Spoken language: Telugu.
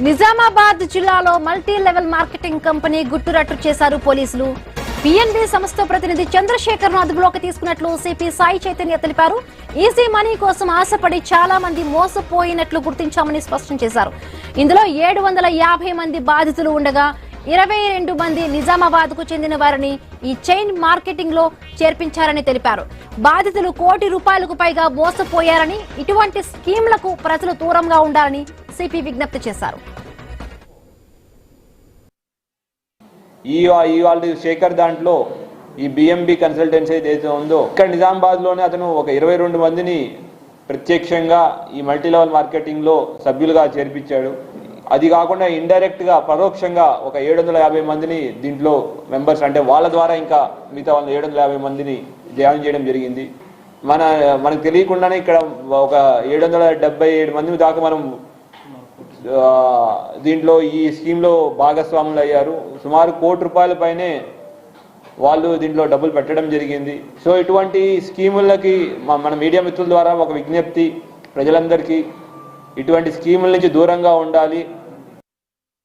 నిజామాబాద్ జిల్లాలో మల్టీ లెవెల్ మార్కెటింగ్ కంపెనీ గుట్టురట్టు చేశారు పోలీసులు. పిఎన్బి సంస్థ ప్రతినిధి చంద్రశేఖర్ ను అదుపులోకి తీసుకున్నట్లు సిపి సాయి చైతన్య తెలిపారు. ఈజీ మనీ కోసం ఆశపడి చాలా మంది మోసపోయినట్లు గుర్తించామని స్పష్టం చేశారు. ఇందులో 750 మంది బాధితులు ఉండగా 22 మంది నిజామాబాద్ కు చెందిన వారిని ఈ చైన్ మార్కెటింగ్ లో చేర్పించారని తెలిపారు. బాధితులు ₹1 కోటి పైగా మోసపోయారని, ఇటువంటి స్కీమ్లకు ప్రజలు దూరంగా ఉండాలని సిపి విజ్ఞప్తి చేశారు. ఇవాళ శేఖర్ దాంట్లో ఈ బిఎంబి కన్సల్టెన్సీ ఏదైతే ఉందో ఇక్కడ నిజామాబాద్లోనే అతను ఒక 22 మందిని ప్రత్యక్షంగా ఈ మల్టీ లెవెల్ మార్కెటింగ్లో సభ్యులుగా చేర్పించాడు. అది కాకుండా ఇండైరెక్ట్గా పరోక్షంగా ఒక 750 మందిని దీంట్లో మెంబర్స్, అంటే వాళ్ళ ద్వారా ఇంకా మిగతా 750 మందిని జాయిన్ చేయడం జరిగింది. మనకు తెలియకుండానే ఇక్కడ ఒక 777 మంది దాకా మనం దీంట్లో ఈ స్కీమ్లో భాగస్వాములు అయ్యారు. సుమారు ₹1 కోటి పైనే వాళ్ళు దీంట్లో డబ్బులు పెట్టడం జరిగింది. సో ఇటువంటి స్కీములకి మన మీడియా మిత్రుల ద్వారా ఒక విజ్ఞప్తి, ప్రజలందరికీ ఇటువంటి స్కీముల నుంచి దూరంగా ఉండాలి.